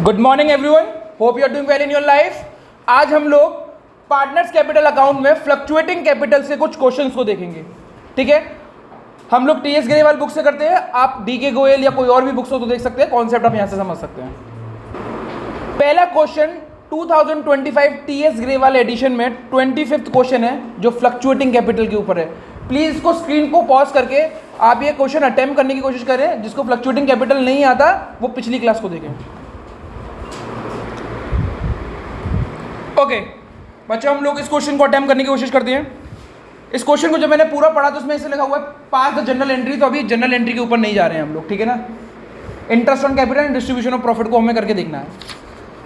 Good morning everyone, hope you are doing well in your life. आज हम लोग partners capital account में fluctuating capital से कुछ क्वेश्चंस को देखेंगे। ठीक है, हम लोग टीएस ग्रेवाल बुक से करते हैं, आप डीके गोयल या कोई और भी बुक्स हो तो देख सकते हैं, कॉन्सेप्ट आप यहाँ से समझ सकते हैं। पहला क्वेश्चन 2025 टीएस ग्रेवाल एडिशन में 25th क्वेश्चन है जो फ्लक्चुएटिंग कैपिटल के ऊपर है। प्लीज इसको स्क्रीन को पॉज करके आप ये क्वेश्चन अटेम्प्ट करने की कोशिश करें। जिसको फ्लक्चुएटिंग कैपिटल नहीं आता वो पिछली क्लास को देखें। ओके बच्चों, हम लोग इस क्वेश्चन को अटेम्प्ट करने की कोशिश करते हैं। इस क्वेश्चन को जब मैंने पूरा पढ़ा तो उसमें ऐसे लिखा हुआ है पास द जनरल एंट्री, तो अभी जनरल एंट्री के ऊपर नहीं जा रहे हैं हम लोग। ठीक है ना, interest on capital and distribution of profit को हमें करके देखना है।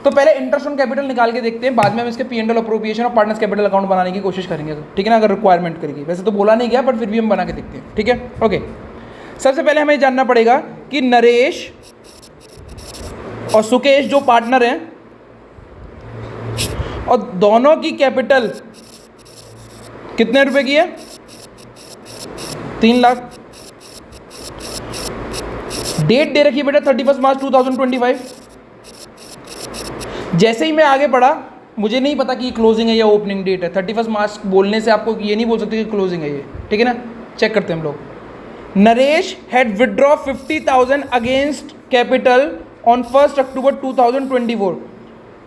तो पहले इंटरेस्ट ऑन कैपिटल निकाल के देखते हैं, बाद में हम इसके P&L अप्रोप्रिएशन और पार्टनर्स कैपिटल अकाउंट बनाने की कोशिश करेंगे। ठीक है ना, अगर रिक्वायरमेंट करेगी। वैसे तो बोला नहीं गया बट फिर भी हम बना के देखते हैं। ठीक है, ओके। सबसे पहले हमें जानना पड़ेगा कि नरेश और सुकेश जो पार्टनर हैं और दोनों की कैपिटल कितने रुपए की है? 3 लाख। डेट दे रखी है बेटा 31 मार्च 2025। जैसे ही मैं आगे बढ़ा, मुझे नहीं पता कि ये क्लोजिंग है या ओपनिंग डेट है। 31 मार्च बोलने से आपको ये नहीं बोल सकते कि क्लोजिंग है ये। ठीक है ना, चेक करते हैं हम लोग। Naresh had withdraw 50,000 against capital on 1 अक्टूबर 2024।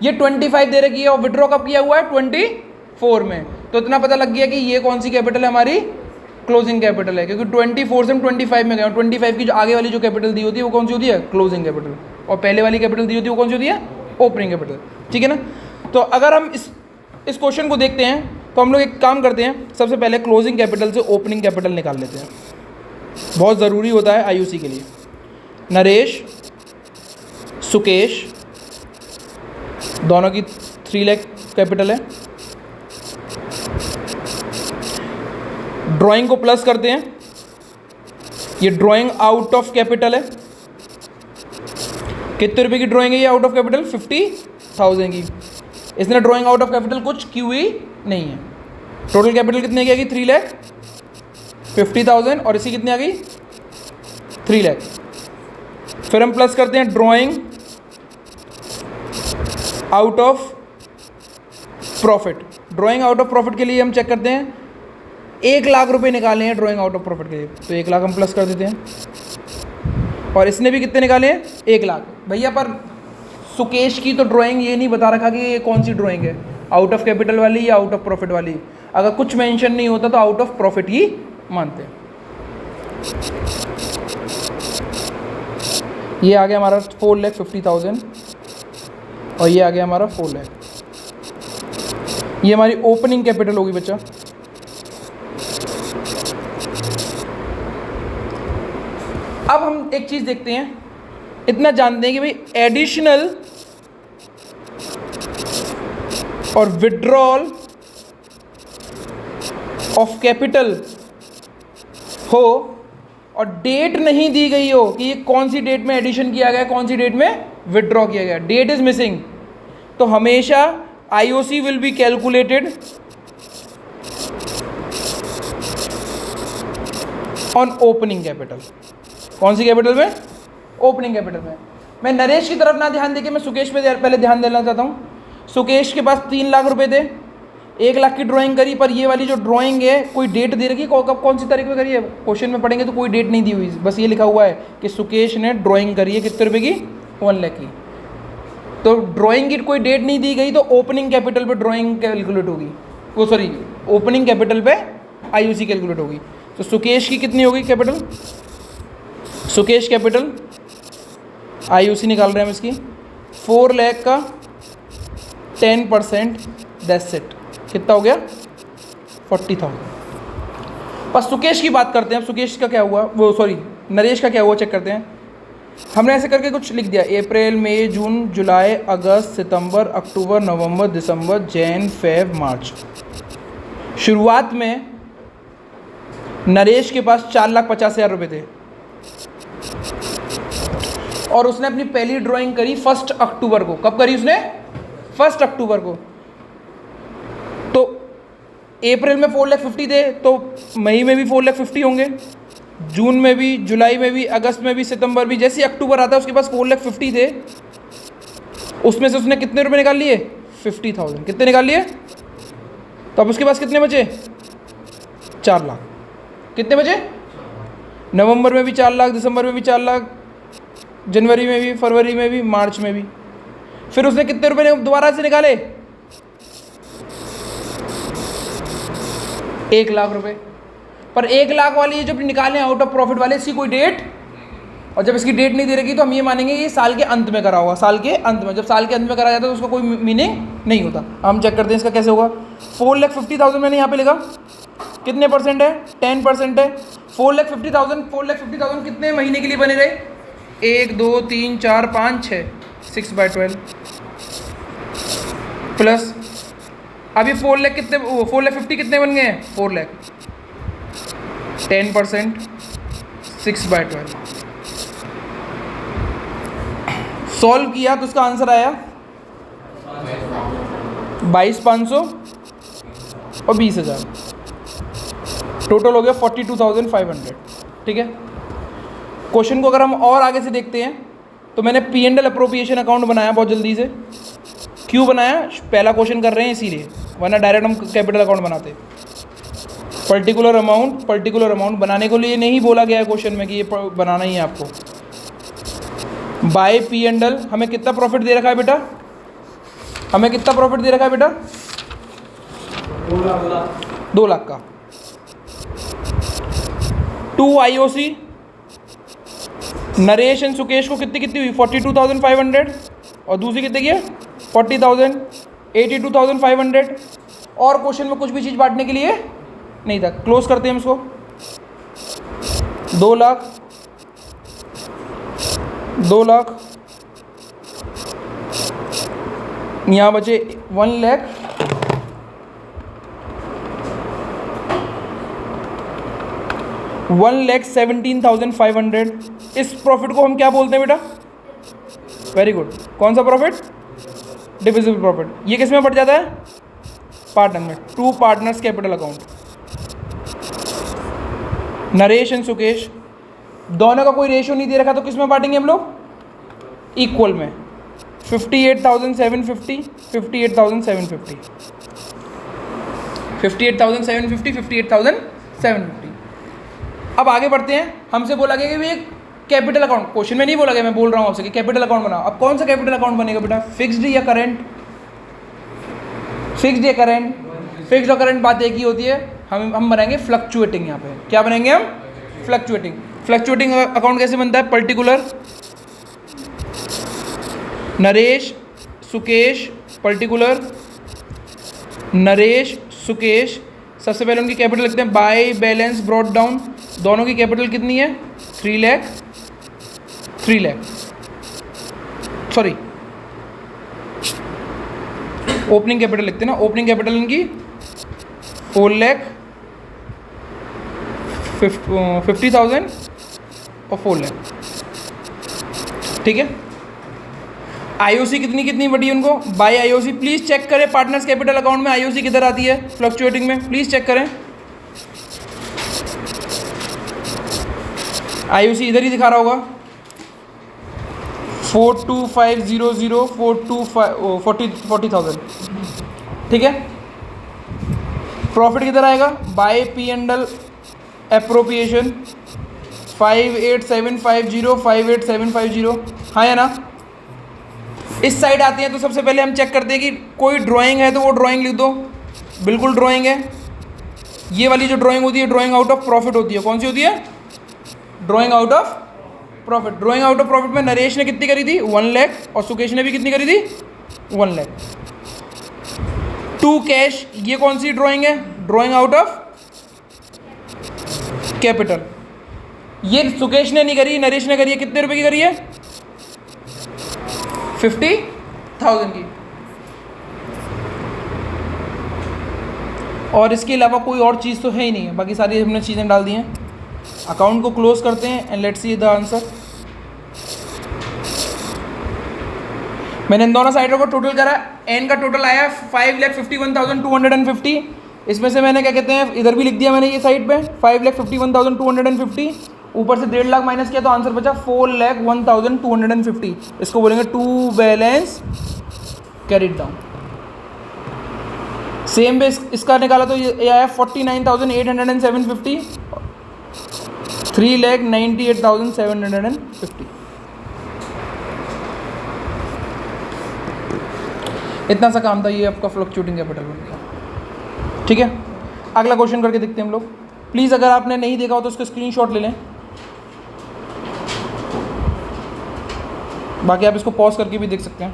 ये 25 दे रखी है और विड्रॉ कब किया हुआ है? 24 में। तो इतना पता लग गया कि ये कौन सी कैपिटल है? हमारी क्लोजिंग कैपिटल है, क्योंकि 24 से हम 25 में गए और 25 की जो आगे वाली जो कैपिटल दी होती है वो कौन सी होती है? Closing capital. और पहले वाली कैपिटल दी होती है वो कौन सी होती है? Opening capital. ठीक है ना, तो अगर हम इस क्वेश्चन को देखते हैं तो हम लोग एक काम करते हैं, सबसे पहले क्लोजिंग कैपिटल से ओपनिंग कैपिटल निकाल लेते हैं। बहुत ज़रूरी होता है आईयूसी के लिए। नरेश सुकेश दोनों की 3 लाख कैपिटल है। ड्राइंग को प्लस करते हैं, ये ड्राइंग आउट ऑफ कैपिटल है। कितने रुपए की ड्राइंग है ये आउट ऑफ कैपिटल? 50,000 की। इसने ड्राइंग आउट ऑफ कैपिटल कुछ की हुई नहीं है। टोटल कैपिटल कितने की आ गई? 3,50,000 और इसी कितनी आ गई? 3 लाख। फिर हम प्लस करते हैं drawing out of profit. Drawing out of profit के लिए हम चेक करते हैं 1 लाख रुपए निकाले हैं ड्राइंग आउट ऑफ प्रॉफिट के लिए, तो 1 लाख हम प्लस कर देते हैं। और इसने भी कितने निकाले हैं? 1 लाख। भैया पर सुकेश की तो ड्राइंग ये नहीं बता रखा कि ये कौन सी ड्राइंग है, आउट ऑफ कैपिटल वाली या आउट ऑफ प्रॉफिट वाली। अगर कुछ मेंशन नहीं होता तो आउट ऑफ प्रॉफिट ही मानते हैं। ये आ गया हमारा 4,50,000 और ये आ गया हमारा 4 लाख। ये हमारी ओपनिंग कैपिटल होगी बच्चा। अब हम एक चीज देखते हैं, इतना जानते हैं कि भाई एडिशनल और विड्रॉल ऑफ कैपिटल हो और डेट नहीं दी गई हो कि ये कौन सी डेट में एडिशन किया गया, कौन सी डेट में विड्रॉ किया गया, डेट इज मिसिंग, तो हमेशा IOC will be calculated on opening capital. कौन सी कैपिटल में? ओपनिंग कैपिटल में। मैं नरेश की तरफ ना ध्यान देके मैं सुकेश पे पहले ध्यान देना चाहता हूँ। सुकेश के पास 3 लाख रुपए थे, 1 लाख की ड्राइंग करी, पर ये वाली जो ड्राइंग है कोई डेट दे रखी है, कब कौन सी तारीख में करी है? क्वेश्चन में पढ़ेंगे तो कोई डेट नहीं दी हुई, बस ये लिखा हुआ है कि सुकेश ने ड्राइंग करी है कितने रुपए की? 1 लाख की। तो ड्राइंग की कोई डेट नहीं दी गई तो ओपनिंग कैपिटल पे ड्राइंग कैलकुलेट होगी, वो सॉरी ओपनिंग कैपिटल पे आईयूसी कैलकुलेट होगी। तो सुकेश की कितनी होगी कैपिटल? सुकेश कैपिटल आईयूसी निकाल रहे हैं हम इसकी 4 लाख का 10%, दैट्स इट। कितना हो गया? 40,000। बस सुकेश की बात करते हैं। अब सुकेश का क्या हुआ, वो सॉरी नरेश का क्या हुआ चेक करते हैं। हमने ऐसे करके कुछ लिख दिया, अप्रैल मई जून जुलाई अगस्त सितंबर अक्टूबर नवंबर दिसंबर जैन फेब मार्च। शुरुआत में नरेश के पास 4,50,000 रुपये थे और उसने अपनी पहली ड्राइंग करी 1 अक्टूबर को। कब करी उसने? 1 अक्टूबर को। तो अप्रैल में 4,50,000 थे तो मई में भी 4,50,000 होंगे, जून में भी, जुलाई में भी, अगस्त में भी, सितंबर भी। जैसे अक्टूबर आता है उसके पास 4,50,000 थे उसमें से उसने कितने रुपए निकाल लिए? 50,000। कितने निकाल लिए? तो अब उसके पास कितने बचे? 4 लाख। कितने बचे? नवंबर में भी 4 लाख, दिसंबर में भी 4 लाख, जनवरी में भी, फरवरी में भी, मार्च में भी। फिर उसने कितने रुपए दोबारा से निकाले? 1 लाख रुपए। पर 1 लाख वाली ये जब निकाले आउट ऑफ प्रॉफिट वाले, इसकी कोई डेट, और जब इसकी डेट नहीं दे रही तो हम ये मानेंगे ये साल के अंत में करा होगा। साल के अंत में, जब साल के अंत में करा जाता है तो उसका कोई मीनिंग नहीं होता। हम चेक करते हैं इसका कैसे होगा। 4,50,000 मैंने यहाँ पे लिखा, कितने परसेंट है? 10% है। 4,50,000 कितने महीने के लिए बने रहे? 1 2 3 4 5 6, 6/12 प्लस अभी 4 लाख कितने, 4,50,000 कितने बन गए हैं? 4 लाख। 10% 6/12 सॉल्व किया तो उसका आंसर आया 22,500 और 20,000। टोटल हो गया 42,500। ठीक है। क्वेश्चन को अगर हम और आगे से देखते हैं तो मैंने P&L अप्रोप्रिएशन अकाउंट बनाया बहुत जल्दी से। क्यों बनाया? पहला क्वेश्चन कर रहे हैं इसीलिए, वरना डायरेक्ट हम कैपिटल अकाउंट बनाते। पर्टिकुलर अमाउंट बनाने के लिए नहीं बोला गया है क्वेश्चन में कि ये बनाना ही है आपको। बाय P&L हमें कितना प्रॉफिट दे रखा है बेटा? हमें कितना प्रॉफिट दे रखा है बेटा? 2 लाख का। To IOC Naresh and Sukesh को कितनी हुई? 42,500 और दूसरी कितने की है? 40,000, 82,500। और क्वेश्चन में कुछ भी चीज़ बांटने के लिए नहीं था। क्लोज करते हैं हम इसको। 2 लाख, 2 लाख, यहाँ बचे 1 लाख, 1,17,500। इस प्रॉफिट को हम क्या बोलते हैं बेटा? Very good. कौन सा प्रॉफिट? Divisible profit. ये किस में बढ़ जाता है? पार्टनर में। 2 partners capital account. Naresh and Sukesh दोनों का कोई रेशियो नहीं दे रखा तो किस में बांटेंगे हम लोग? इक्वल में। 58,750, 58,750, 58,750, 58,750। अब आगे बढ़ते हैं। हमसे बोला गया कि भाई कैपिटल अकाउंट, क्वेश्चन में नहीं बोला गया, मैं बोल रहा हूँ आपसे कि कैपिटल अकाउंट बनाओ। अब कौन सा कैपिटल अकाउंट बनेगा बेटा? फिक्स्ड या करंट? फिक्स्ड या करंट? फिक्स्ड और करंट बात एक ही होती है। हम बनाएंगे फ्लक्चुएटिंग। यहाँ पे क्या बनाएंगे हम? फ्लक्चुएटिंग। फ्लक्चुएटिंग अकाउंट कैसे बनता है? Particular Naresh Sukesh, particular Naresh Sukesh. सबसे पहले उनकी कैपिटल लिखते हैं बाय बैलेंस ब्रॉट डाउन। दोनों की कैपिटल कितनी है? 3 lakh, 3 lakh, sorry opening capital लिखते हैं ना। ओपनिंग कैपिटल इनकी 4,50,000 और 4 लाख। ठीक है। IOC कितनी बड़ी है उनको? By IOC। प्लीज चेक करें पार्टनर्स कैपिटल अकाउंट में IOC किधर आती है फ्लक्चुएटिंग में, प्लीज चेक करें। IOC इधर ही दिखा रहा होगा। 42,500, 40,000। ठीक है। प्रॉफिट किधर आएगा? By P&L appropriation 58,750, 58,750। हाँ या ना? इस साइड आते हैं तो सबसे पहले हम चेक करते हैं कि कोई ड्राइंग है तो वो ड्राइंग लिख दो। बिल्कुल ड्राइंग है। ये वाली जो ड्राइंग होती है ड्राइंग आउट ऑफ प्रॉफिट होती है। कौन सी होती है? Drawing out of profit. Drawing out of profit में नरेश ने कितनी करी थी? 1 लाख और सुकेश ने भी कितनी करी थी? 1 लाख। टू कैश, ये कौन सी ड्राइंग है? Drawing out of capital. ये सुकेश ने नहीं करी, नरेश ने करी है। कितने रुपए की करी है? 50,000 की। और इसके अलावा कोई और चीज़ तो है ही नहीं है, बाकी सारी हमने चीज़ें डाल दी हैं। अकाउंट को क्लोज करते हैं and let's see the answer. मैंने इन दोनों साइडों को टोटल करा। एन का टोटल आया 5,51,250। इसमें से मैंने क्या कहते हैं, इधर भी लिख दिया मैंने ये साइड पे 5,51,250। ऊपर से 1.5 लाख माइनस किया तो आंसर बचा 4,01,250। इसको बोलेंगे to balance carry it down. Same base इसका निकाला तो ये आया 49,807.50, 3,98,750। इतना सा काम था, ये आपका फ्लक्चुएटिंग कैपिटल बन गया। ठीक है, अगला क्वेश्चन करके देखते हैं हम लोग। प्लीज़ अगर आपने नहीं देखा हो तो उसका स्क्रीनशॉट ले लें, बाकी आप इसको पॉज करके भी देख सकते हैं।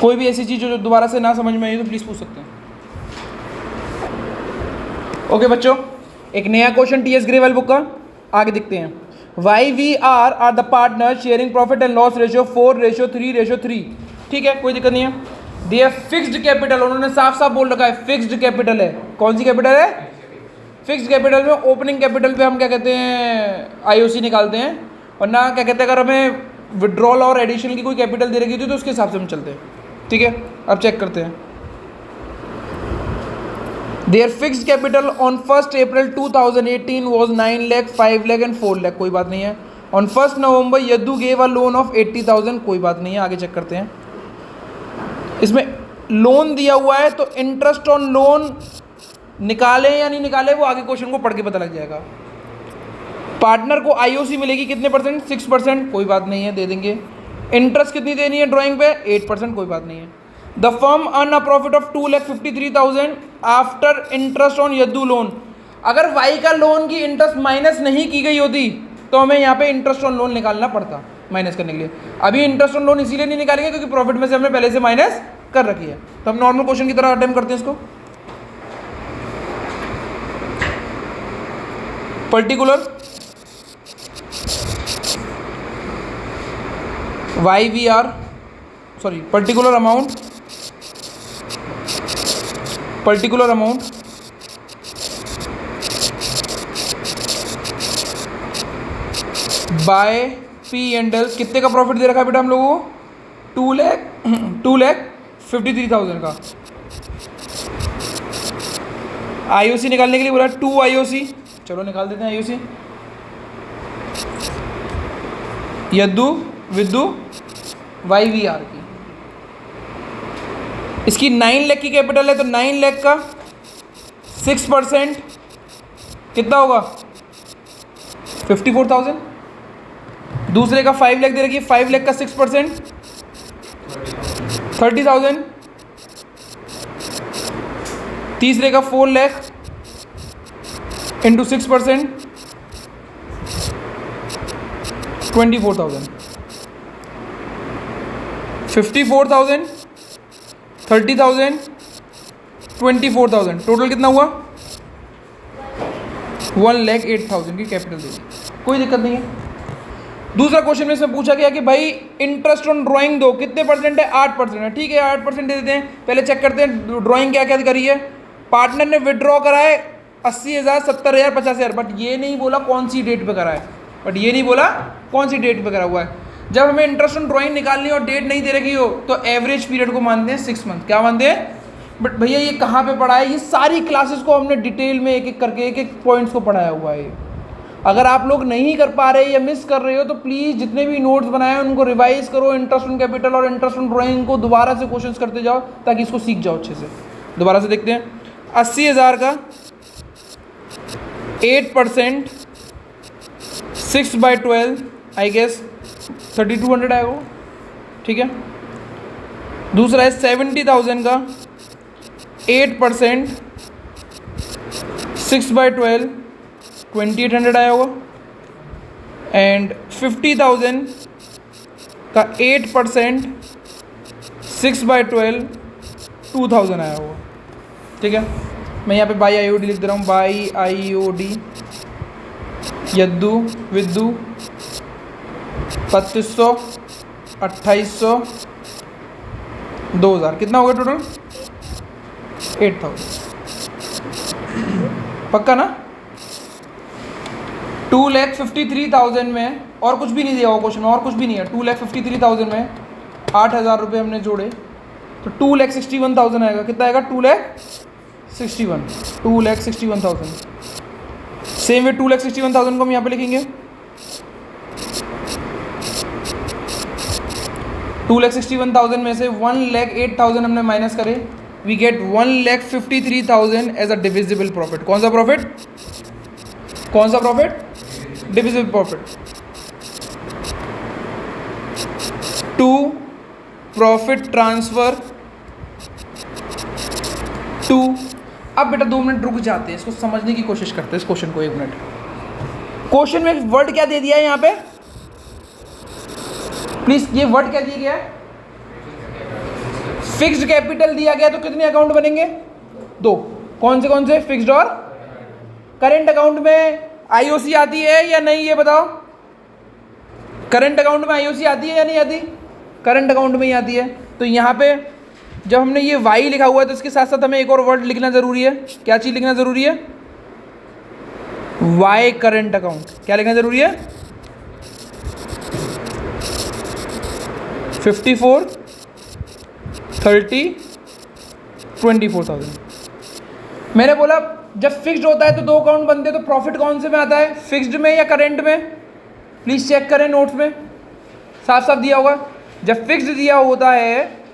कोई भी ऐसी चीज़ जो दोबारा से ना समझ में आई तो प्लीज़ पूछ सकते हैं। ओके बच्चों, एक नया क्वेश्चन टीएस ग्रेवाल बुक का, आगे देखते हैं। YVR are the partner sharing profit and loss ratio 4:3:3। ठीक है, कोई दिक्कत नहीं है। दिया फिक्स्ड कैपिटल, उन्होंने साफ साफ बोल रखा है फिक्स्ड कैपिटल है। कौन सी कैपिटल है? फिक्स्ड कैपिटल में ओपनिंग कैपिटल पे हम क्या कहते हैं, IOC निकालते हैं, और ना क्या कहते हैं अगर हमें विड्रॉल और एडिशनल की कोई कैपिटल दे रखी होती है तो उसके हिसाब से हम चलते हैं। ठीक है, अब चेक करते हैं। There fixed capital on 1 April 2018 was 9 lakh, 5 lakh and 4 lakh, कोई बात नहीं है। ऑन 1 November यद्दू गेव अ लोन ऑफ 80,000, कोई बात नहीं है। आगे चेक करते हैं। इसमें लोन दिया हुआ है तो इंटरेस्ट ऑन लोन निकाले या नहीं निकाले वो आगे क्वेश्चन को पढ़ के पता लग जाएगा। पार्टनर को IOC मिलेगी कितने परसेंट? 6%, कोई बात नहीं है, दे देंगे। इंटरेस्ट कितनी देनी है ड्राइंग पे? 8%, कोई बात नहीं है। The firm earn a profit of 2,53,000 after interest on यद्दू लोन। अगर वाई का लोन की इंटरेस्ट माइनस नहीं की गई होती तो हमें यहाँ पे इंटरेस्ट ऑन लोन निकालना पड़ता माइनस करने के लिए। अभी इंटरेस्ट ऑन लोन इसीलिए नहीं निकालेंगे क्योंकि प्रॉफिट में से हमने पहले से माइनस कर रखी है। तो हम नॉर्मल क्वेश्चन की तरह अटेम्प्ट करते हैं इसको। Particular YVR, sorry particular amount by P&L। कितने का प्रॉफिट दे रखा है बेटा हम लोगों को? 2,53,000 का। IOC निकालने के लिए बोला 2 IOC, चलो निकाल देते हैं IOC। यद्दू विद्दू YVR की, इसकी 9 लाख की कैपिटल है तो 9 लाख का 6% कितना होगा? 54,000। दूसरे का 5 लाख दे रखी है, 5 लाख का 6% 30,000। तीसरे का 4 लाख इंटू 6% 24,000। 54,000, 30,000, 24,000, टोटल कितना हुआ? 1,08,000 की कैपिटल देगी, कोई दिक्कत नहीं है। दूसरा क्वेश्चन में इसमें पूछा गया कि भाई इंटरेस्ट ऑन ड्राइंग दो, कितने परसेंट है? 8% है। ठीक है, 8% दे देते हैं। पहले चेक करते हैं ड्राइंग क्या क्या करी है। पार्टनर ने विड्रॉ कराए 80,000, 70,000, 50,000, बट ये नहीं बोला कौन सी डेट पे करा है, करा हुआ है। जब हमें इंटरेस्ट ऑन ड्राइंग निकालनी और डेट नहीं दे रखी हो तो एवरेज पीरियड को मानते हैं 6 मंथ। क्या मानते हैं? बट भैया ये कहाँ पे पढ़ा है? ये सारी क्लासेस को हमने डिटेल में एक एक करके एक एक पॉइंट्स को पढ़ाया हुआ है। अगर आप लोग नहीं कर पा रहे या मिस कर रहे हो तो प्लीज़ जितने भी नोट्स बनाए हैं उनको रिवाइज करो। इंटरेस्ट ऑन कैपिटल और इंटरेस्ट ऑन ड्राइंग को दोबारा से क्वेश्चंस करते जाओ ताकि इसको सीख जाओ अच्छे से। दोबारा से देखते हैं। 80,000 का 8%, 6/12 आई गेस 3,200 आएगा, ठीक है। दूसरा है 70,000 का 8%, 6/12 2,800 आया होगा। एंड 50,000 का 8%, 6/12 2,000 आया होगा, ठीक है। मैं यहाँ पे बाई IOD लिख दे रहा हूँ, बाई IOD यद्दू विद्दू 3,500, 2,800, 2,000 कितना हो गया टोटल? 8,000। पक्का ना? 2,53,000 में और कुछ भी नहीं दिया हुआ क्वेश्चन में, और कुछ भी नहीं है। 2,53,000 में 8,000 रुपये हमने जोड़े तो 2,61,000 आएगा। कितना आएगा? 2,61,000। सेम वे 2,61,000 को हम यहाँ पे लिखेंगे 2,61,000 में से 1,08,000 हमने माइनस करे, we get 1,53,000 as a divisible profit. कौन सा प्रॉफिट? कौन सा profit? Divisible profit. To profit transfer to. अब बेटा 2 मिनट रुक जाते हैं, इसको समझने की कोशिश करते हैं इस क्वेश्चन को। 1 मिनट। क्वेश्चन में वर्ड क्या दे दिया है यहाँ पे? प्लीज, ये वर्ड क्या दिया गया है? फिक्स्ड कैपिटल दिया गया, तो कितने अकाउंट बनेंगे? 2। कौन से? फिक्स्ड और करेंट। अकाउंट में आईओसी आती है या नहीं, ये बताओ। करंट अकाउंट में आईओसी आती है या नहीं आती? करंट अकाउंट में ही आती है। तो यहाँ पे जब हमने ये वाई लिखा हुआ है तो इसके साथ साथ हमें एक और वर्ड लिखना जरूरी है। क्या चीज लिखना जरूरी है? Y current account. क्या लिखना जरूरी है? 54, 30, 24,000। मैंने बोला जब फिक्स्ड होता है तो 2 अकाउंट बनते हैं, तो प्रॉफिट कौन से में आता है? फिक्स्ड में या करंट में? प्लीज चेक करें नोट्स में, साफ साफ दिया होगा। जब फिक्स्ड दिया होता है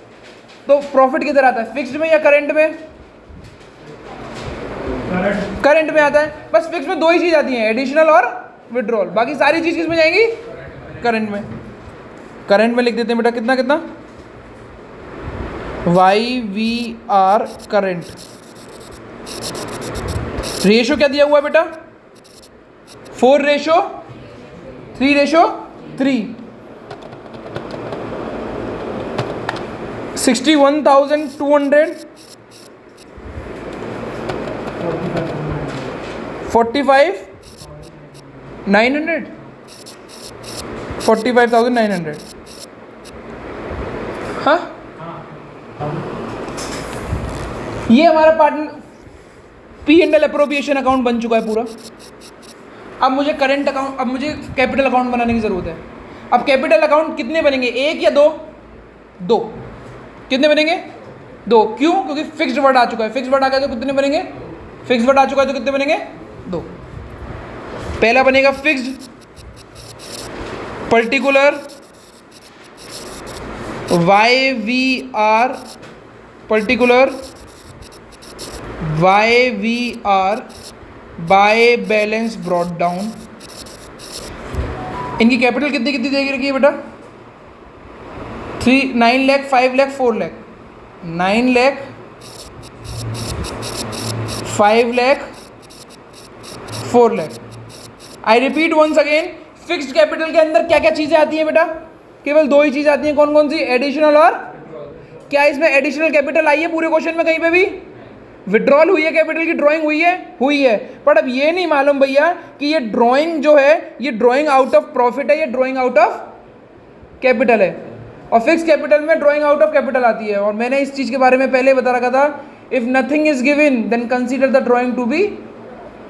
तो प्रॉफिट किधर आता है? फिक्स्ड में या करंट में? करंट में आता है। बस फिक्स्ड में 2 ही चीज आती हैं, एडिशनल और विड्रॉल। बाकी सारी चीज किस में जाएंगी? करंट में। करंट में लिख देते हैं बेटा, कितना कितना? YVR current. रेशो क्या दिया हुआ है बेटा? 4:3:3। 61,200, 45,900, 45,900। हाँ, ये हमारा पार्टनर P&L अप्रोप्रिएशन अकाउंट बन चुका है पूरा। अब मुझे करंट अकाउंट, अब मुझे कैपिटल अकाउंट बनाने की जरूरत है। अब कैपिटल अकाउंट कितने बनेंगे? 1 या 2? 2। कितने बनेंगे? 2। क्यों? क्योंकि फिक्स्ड वर्ड आ चुका है। फिक्स्ड वर्ड आ गया तो कितने बनेंगे? फिक्स्ड वर्ड आ चुका है तो कितने बनेंगे? 2। पहला बनेगा fixed particular YVR, particular YVR by balance brought down. इनकी कैपिटल कितनी कितनी देगी रखी है बेटा? 9 lakh, 5 lakh, 4 lakh. 9 lakh, 5 lakh, 4 lakh. I repeat once again, fixed capital के अंदर क्या क्या चीजें आती हैं बेटा? केवल 2 ही चीजें आती हैं। कौन कौन सी? एडिशनल और क्या? इसमें एडिशनल कैपिटल आई है पूरे क्वेश्चन में कहीं पे भी? विड्रॉल हुई है? कैपिटल की ड्राइंग हुई है? हुई है। पर अब ये नहीं मालूम भैया कि ये ड्राइंग जो है ये ड्राइंग आउट ऑफ प्रॉफिट है या ड्राइंग आउट ऑफ कैपिटल है। और फिक्स कैपिटल में ड्राइंग आउट ऑफ कैपिटल आती है। और मैंने इस चीज के बारे में पहले बता रखा था, if nothing is given then consider the drawing to be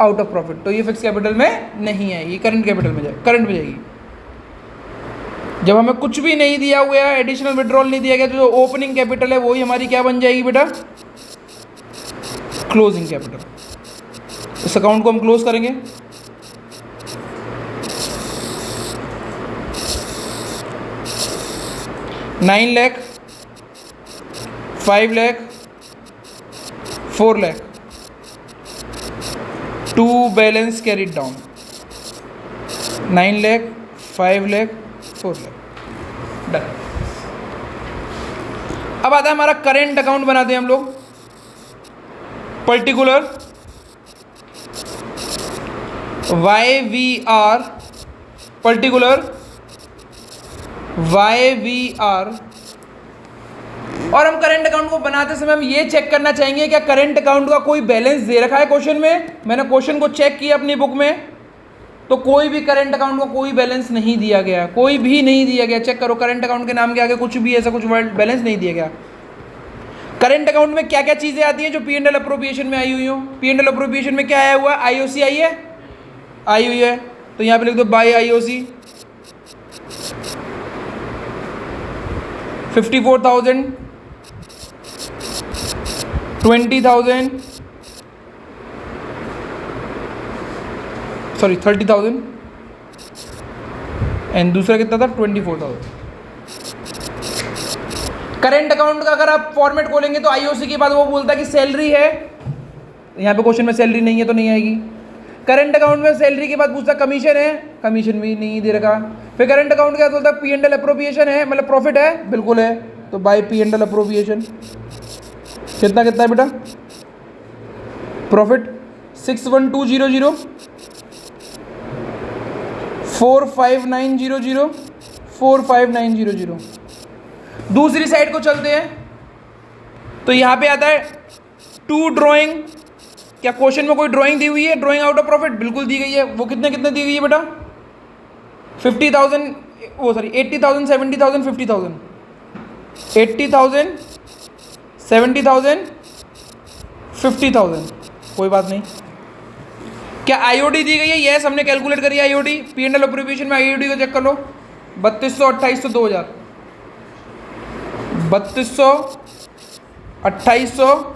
out of profit. तो ये फिक्स कैपिटल में नहीं है, ये करंट कैपिटल में जाए, करंट में जाएगी। जब हमें कुछ भी नहीं दिया हुआ है, एडिशनल विड्रॉल नहीं दिया गया, तो जो ओपनिंग कैपिटल है वही हमारी क्या बन जाएगी बेटा? Closing capital. इस अकाउंट को हम क्लोज करेंगे। $9 lakh, 5 lakh, 4 lakh. 2 balance carried down. 9 lakh, 5 lakh, 4 lakh. Done. अब आता है हमारा करेंट अकाउंट बनाते हैं हम लोग। Particular YVR, particular YVR। और हम करंट अकाउंट को बनाते समय हम ये चेक करना चाहेंगे क्या करंट अकाउंट का कोई बैलेंस दे रखा है क्वेश्चन में? मैंने क्वेश्चन को चेक किया अपनी बुक में, तो कोई भी करंट अकाउंट को कोई बैलेंस नहीं दिया गया, कोई भी नहीं दिया गया। चेक करो करंट अकाउंट के नाम के आगे कुछ भी ऐसा कुछ बैलेंस नहीं दिया गया। करंट अकाउंट में क्या क्या चीजें आती हैं जो P&L अप्रोप्रिएशन में आई हुई हो? P&L अप्रोप्रिएशन में क्या आया हुआ? IOC आई है, आई हुई है। तो यहां पे लिख दो बाय IOC। 54,000, 20,000, सॉरी 30,000 एंड दूसरा कितना था? 24,000। करेंट अकाउंट का अगर आप फॉर्मेट खोलेंगे तो आईओसी के बाद वो बोलता है कि सैलरी है, यहाँ पे क्वेश्चन में सैलरी नहीं है तो नहीं आएगी। करंट अकाउंट में सैलरी के बाद पूछता कमीशन है, कमीशन भी नहीं दे रखा। फिर करंट अकाउंट के बाद बोलता पी एंड एल अप्रोप्रिएशन है, मतलब प्रॉफिट है, बिल्कुल है, तो by P and L appropriation. कितना कितना है बेटा प्रॉफिट? 61200, 45900, 45900। दूसरी साइड को चलते हैं तो यहाँ पे आता है टू ड्राइंग। क्या क्वेश्चन में कोई ड्राइंग दी हुई है? ड्राइंग आउट ऑफ प्रॉफिट बिल्कुल दी गई है। वो कितने कितने दी गई है बेटा? 50,000, वो सॉरी 80,000, 70,000, 50,000, 80,000, 70,000, 50,000। कोई बात नहीं। क्या आईओडी दी गई है? यस, हमने कैलकुलेट करी है IOD. P and L appropriation में आईओडी को चेक कर लो। 3200, 2800, 2000, 3200, 2800,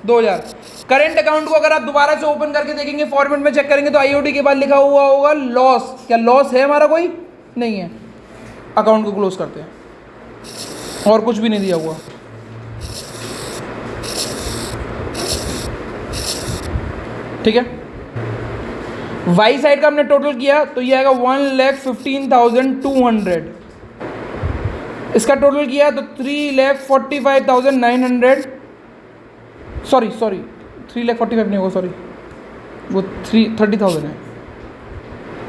2000। करेंट अकाउंट को अगर आप दोबारा से ओपन करके देखेंगे, फॉर्मेट में चेक करेंगे तो आईओडी के बाद लिखा हुआ होगा लॉस। क्या लॉस है हमारा? कोई नहीं है। अकाउंट को क्लोज करते हैं, और कुछ भी नहीं दिया हुआ। ठीक है, वाई साइड का हमने टोटल किया तो ये आएगा 1,15,200। इसका टोटल किया तो 3,45,900। सॉरी 3,45,000 नहीं होगा, सॉरी वो 30,000 है।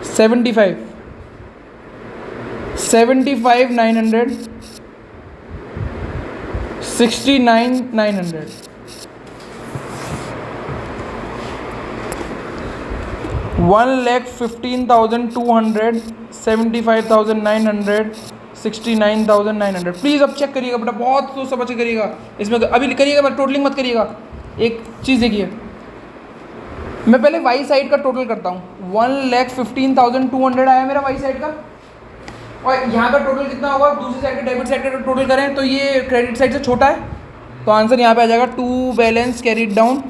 75,900, 69,900। वन लैख 15,200, 75,900, 69,900। प्लीज़ अब चेक करिएगा बेटा, बहुत सोच समझ के करिएगा। इसमें अभी करिएगा, टोटलिंग मत करिएगा। एक चीज़ देखिए, मैं पहले वाई साइड का टोटल करता हूँ। 1,15,200 आया मेरा वाई साइड का, और यहाँ का टोटल कितना होगा? दूसरी साइड का डेबिट साइड का टोटल करें तो ये क्रेडिट साइड से छोटा है, तो आंसर यहाँ पे आ जाएगा टू बैलेंस कैरीड डाउन।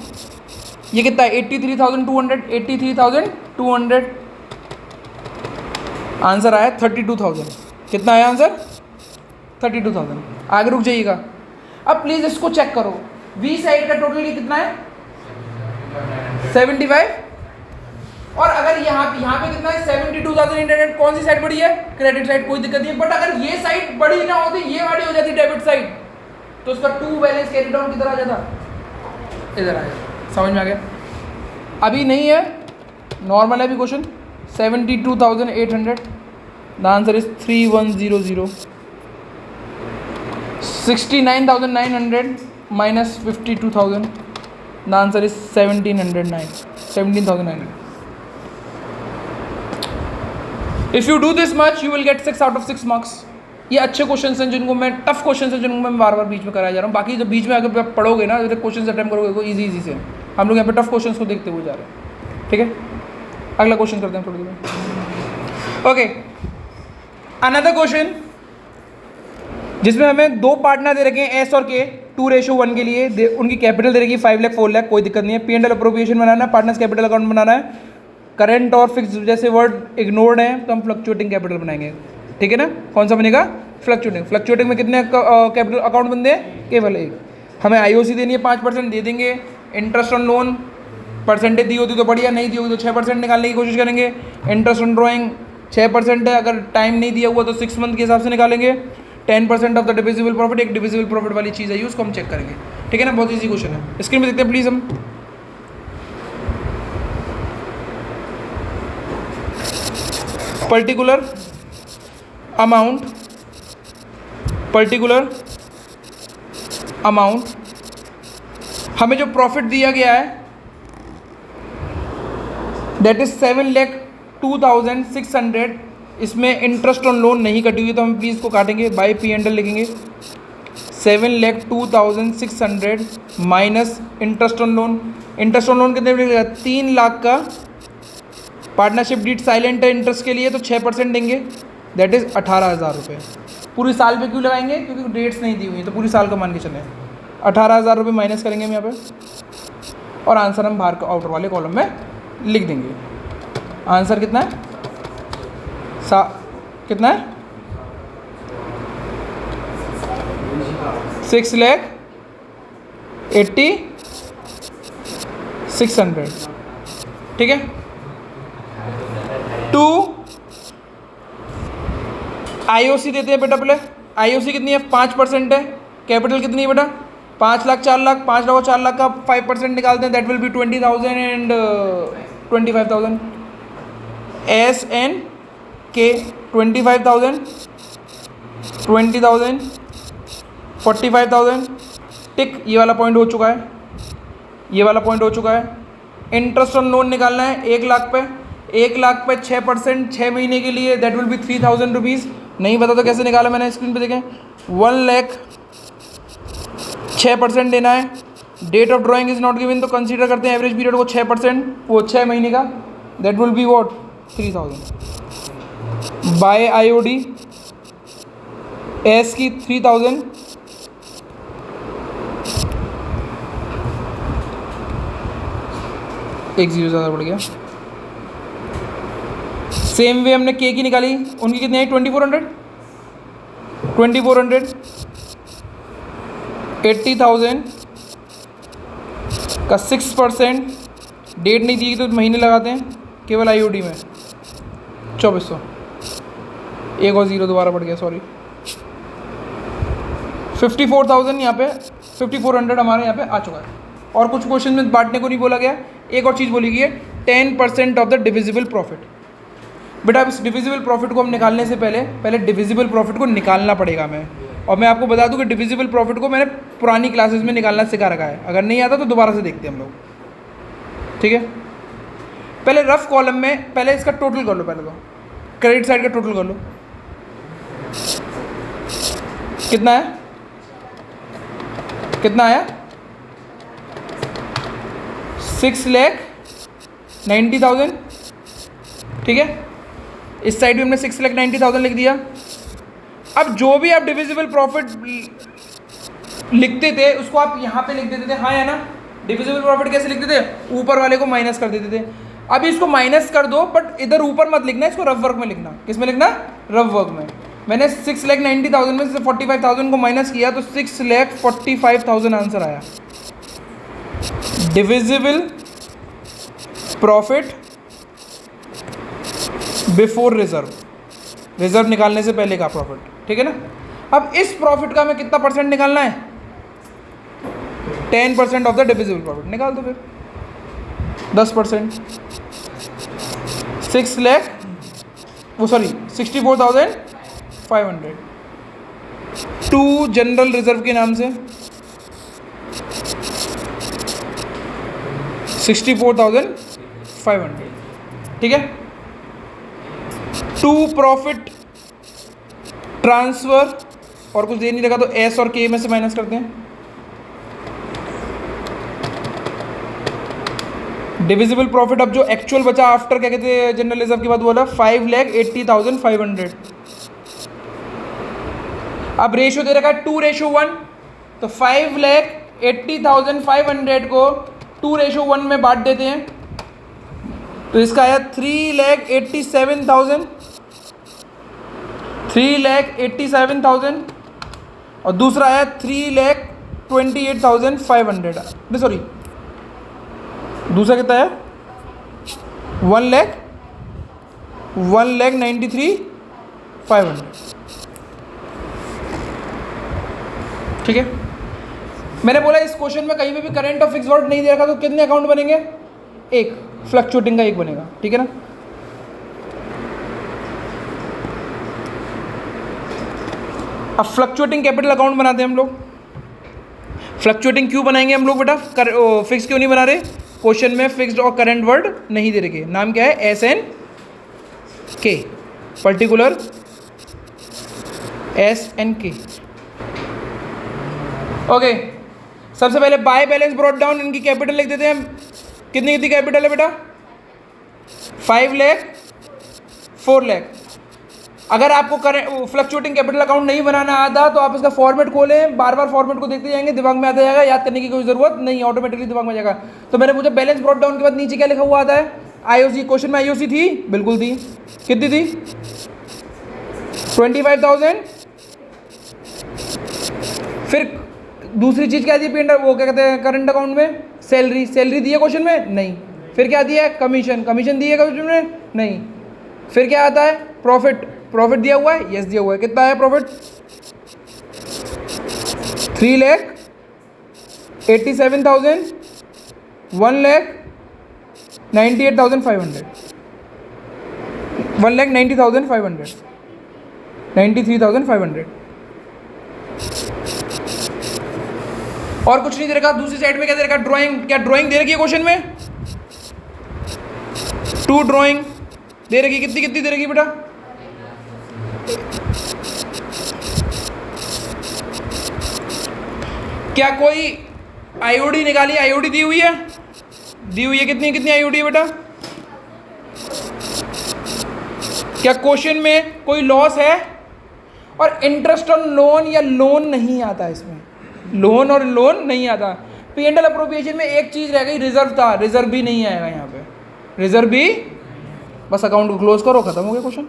ये कितना है? 83,200, 83,200। आंसर आया 32,000। कितना आया आंसर? 32,000। आगे रुक जाइएगा। अब प्लीज़ इसको चेक करो, वी साइड का टोटल ये कितना है? 75। और अगर यहाँ पे कितना है? 72,800। कौन सी साइड बड़ी है? क्रेडिट साइड, कोई दिक्कत नहीं है। बट अगर ये साइड बड़ी ना होती, ये वाली हो जाती डेबिट साइड, तो उसका टू बैलेंस कैरी डाउन किधर आ जाता? इधर आ जाता। समझ में आ गया? अभी नहीं है, नॉर्मल है अभी question. 72,800, the answer is 3100। 69,900 minus 52,000, the answer is 17,900। If you do this much you will get 6 out of 6 marks. ये अच्छे क्वेश्चन हैं जिनको मैं, टफ क्वेश्चन हैं जिनको मैं बार बार बीच में कराया जा रहा हूँ। बाकी जब बीच में अगर आप पढ़ोगे ना, जब क्वेश्चन अटेम्प्ट करोगे तो इजी से। हम लोग यहाँ पे टफ क्वेश्चन को देखते हुए जा रहे हैं। ठीक है, अगला क्वेश्चन करते हैं थोड़ी देर में। ओके, अनदर क्वेश्चन जिसमें हमें दो पार्टनर दे रखे हैं एस और के, 2:1 के लिए। उनकी कैपिटल दे रखी 5 लाख 4 लाख, कोई दिक्कत नहीं है। पी एंड एल अप्रोप्रिएशन बनाना है, पार्टनर्स कैपिटल अकाउंट बनाना है। करंट और फिक्स जैसे वर्ड इग्नोर्ड हैं तो हम फ्लक्चुएटिंग कैपिटल बनाएंगे। ठीक है ना? कौन सा बनेगा? फ्लक्चुएटिंग। फ्लक्चुएटिंग में कितने कैपिटल अकाउंट बनते हैं? केवल एक। हमें आईओसी देनी है 5%, दे देंगे। इंटरेस्ट ऑन लोन परसेंटेज दी होती तो बढ़िया, नहीं दी होती तो 6% निकालने की कोशिश करेंगे। इंटरेस्ट ऑन ड्राइंग 6% है, अगर टाइम नहीं दिया हुआ तो 6 मंथ के हिसाब से निकालेंगे। 10% ऑफ द डिविजिबल प्रॉफिट, एक डिविजिबल प्रॉफिट वाली चीज़ है, उसको हम चेक करेंगे। ठीक है ना? बहुत ईजी क्वेश्चन है। स्क्रीन में देखते हैं प्लीज़ हम। पर्टिकुलर अमाउंट हमें जो प्रॉफिट दिया गया है दैट इज 7,02,600। इसमें इंटरेस्ट ऑन लोन नहीं कटी हुई तो हम प्लीज़ को काटेंगे, बाय पी एंड एल लिखेंगे। 7,02,600 minus interest on loan. Interest on loan कितने मिलेगा? 3 लाख का। पार्टनरशिप डीड साइलेंट है इंटरेस्ट के लिए तो 6% देंगे, दैट इज़ 18,000 रुपये। पूरी साल पे क्यों लगाएंगे? क्योंकि डेट्स नहीं दी हुई तो पूरी साल का मान के चलें। 18,000 रुपये माइनस करेंगे हम यहाँ पे, और आंसर हम बाहर आउटर वाले कॉलम में लिख देंगे। आंसर कितना है? कितना है? 6,80,600, ठीक है। 2 IOC देते हैं बेटा, पहले IOC कितनी है, 5% है। कैपिटल कितनी है बेटा, 5 लाख 4 लाख, 5 लाख और 4 लाख का 5% निकालते हैं, that will B 20,000 and 25,000। SNK 25,000, 20,000, 45,000, टिक। ये वाला पॉइंट हो चुका है, ये वाला पॉइंट हो चुका है। इंटरेस्ट ऑन लोन निकालना है 1 लाख पे, 1 लाख पे 6%, 6 महीने के लिए, दैट विल बी 3,000 रुपीज़। नहीं पता तो कैसे निकाला मैंने, स्क्रीन पे देखें। 1 लाख 6% देना है। Date of drawing is not given, तो कंसीडर करते हैं एवरेज पीरियड को 6%, वो 6 महीने का, that will be what 3,000। By IOD एस की 3,000, एक जीरो ज़्यादा बढ़ गया। सेम वे हमने के की निकाली, उनकी कितनी आई 2400, 80,000 का 6%, डेट नहीं दी तो महीने लगाते हैं केवल IOD में 2400, एक और ज़ीरो दोबारा बढ़ गया, सॉरी। 54,000 यहाँ पे 5400 हमारे यहाँ पे आ चुका है। और कुछ क्वेश्चन में बांटने को नहीं बोला गया। एक और चीज़ बोली गई है 10% ऑफ द डिविजिबल प्रॉफिट। बेटा अब इस डिविजिबल प्रॉफिट को हम निकालने से पहले डिविजिबल प्रॉफिट को निकालना पड़ेगा हमें। और मैं आपको बता दूं कि डिविजिबल प्रॉफिट को मैंने पुरानी क्लासेस में निकालना सिखा रखा है, अगर नहीं आता तो दोबारा से देखते हैं हम लोग, ठीक है। पहले रफ कॉलम में पहले इसका टोटल कर लो, पहले तो क्रेडिट साइड का टोटल कर लो, कितना है, कितना आया 6,90,000, ठीक है। इस साइड भी हमने 6,90,000 लिख दिया। अब जो भी आप डिविजिबल प्रॉफिट लिखते थे उसको आप यहाँ पे लिख देते थे, हाँ या ना। डिविजिबल प्रॉफिट कैसे लिखते थे, ऊपर वाले को माइनस कर देते थे। अभी इसको माइनस कर दो, बट इधर ऊपर मत लिखना, इसको रफ वर्क में लिखना। किस में लिखना, रफ वर्क में। मैंने 6,90,000 में से 45,000 को माइनस किया तो 6,45,000 आंसर आया। Divisible profit before reserve, reserve निकालने से पहले का प्रॉफिट, ठीक है ना। अब इस प्रॉफिट का हमें कितना परसेंट निकालना है, 10% ऑफ द डिविजिबल प्रॉफिट निकाल दो फिर 10%। 64,500 टू जनरल रिजर्व के नाम से 64,500, ठीक है। टू प्रॉफिट ट्रांसफर, और कुछ दे नहीं लगा तो एस और के में से माइनस करते हैं। डिविजिबल प्रॉफिट अब जो एक्चुअल बचा आफ्टर क्या कहते हैं जनरल रिजर्व के बाद बोला 5,80,500। अब रेशियो दे रखा है 2:1, तो 5,80,500 को 2:1 में बांट देते हैं, तो इसका आया 3,87,000, 3,87,000, और दूसरा आया 3,28,500। नहीं सॉरी, दूसरा कितना है 1,93,500, ठीक है। मैंने बोला इस क्वेश्चन में कहीं पे भी करंट और फिक्स वर्ड नहीं दे रखा तो कितने अकाउंट बनेंगे, एक, फ्लक्चुएटिंग का एक बनेगा, ठीक है ना। अब फ्लक्चुएटिंग कैपिटल अकाउंट बनाते हैं हम लोग। फ्लक्चुएटिंग क्यों बनाएंगे हम लोग बेटा, फिक्स क्यों नहीं बना रहे, क्वेश्चन में फिक्स्ड और करंट वर्ड नहीं दे रखे। नाम क्या है, SNK, पर्टिकुलर SNK, ओके। सबसे पहले बाय बैलेंस ब्रॉट डाउन, इनकी कैपिटल लिख देते हैं। कितनी कितनी कैपिटल है बेटा, 5 लाख 4 लाख। अगर आपको फ्लक्चुएटिंग कैपिटल अकाउंट नहीं बनाना आता तो आप इसका फॉर्मेट खोलें, बार बार फॉर्मेट को देखते जाएंगे, दिमाग में आता जाएगा, याद करने की कोई ज़रूरत नहीं, ऑटोमेटिकली दिमाग में आ जाएगा। तो मैंने पूछा बैलेंस ब्रॉट डाउन के बाद नीचे क्या लिखा हुआ आता है, IOC। क्वेश्चन में IOC थी, बिल्कुल थी। कितनी थी, 25,000। फिर दूसरी चीज़ क्या दी पी एंड वो क्या कहते हैं करंट अकाउंट में? सैलरी। सैलरी दी है क्वेश्चन में? नहीं। फिर क्या दिया है? कमीशन। कमीशन दी है क्वेश्चन में? नहीं। फिर क्या आता है? प्रॉफिट। प्रॉफिट दिया हुआ है? यस दिया हुआ है। कितना है प्रॉफिट? 3,87,000, 1,98,500, 1,90,500, 93,500। और कुछ नहीं दे रखा। दूसरी साइड में क्या दे रखा? ड्राइंग। क्या ड्राइंग दे रखी है क्वेश्चन में? 2 ड्राइंग दे रखी। कितनी कितनी दे रखी बेटा? क्या कोई आईओडी निकाली? आईओडी दी हुई है? दी हुई है। कितनी कितनी आईओडी है बेटा? क्या क्वेश्चन में कोई लॉस है? और इंटरेस्ट ऑन लोन या लोन नहीं आता इसमें। लोन और लोन नहीं आता। पी एंड एल अप्रोप्रिएशन में एक चीज रह गई, रिजर्व था। रिजर्व भी नहीं आएगा यहाँ पे। रिजर्व भी, बस अकाउंट को क्लोज करो, खत्म हो गया क्वेश्चन।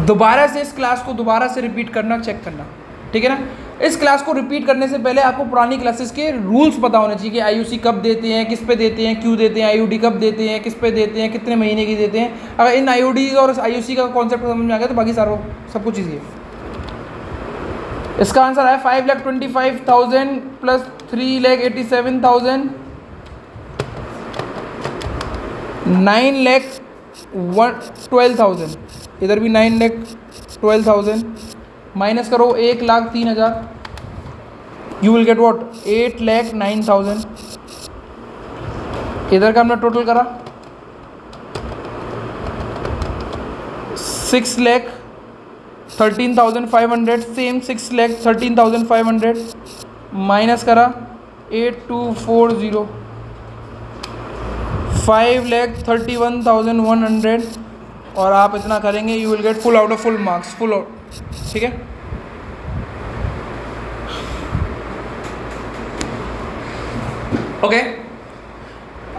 दोबारा से इस क्लास को दोबारा से रिपीट करना, चेक करना, ठीक है ना। इस क्लास को रिपीट करने से पहले आपको पुरानी क्लासेस के रूल्स पता होने चाहिए कि आईयूसी कब देते हैं, किस पे देते हैं, क्यों देते हैं, आईयूडी कब देते हैं, किस पे देते हैं, कितने महीने की देते हैं। अगर इन आईयूडीज और आईयूसी का कॉन्सेप्ट समझ में आ गया तो बाकी सारा सब कुछ ईजी है। इसका आंसर है 5,25,000 प्लस 3,87,000, 9,12,000। इधर भी 9,12,000 माइनस करो 1,03,000। You will get what? 8,09,000। इधर का हमने टोटल करा 6,13,500। सेम 6,13,500 माइनस करा 8,240, 5,31,100। और आप इतना करेंगे you will get full out of full marks, full out, ठीक है। ओके,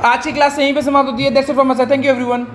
आज की क्लास यहीं पे समाप्त होती है। That's it from my side. Thank you everyone.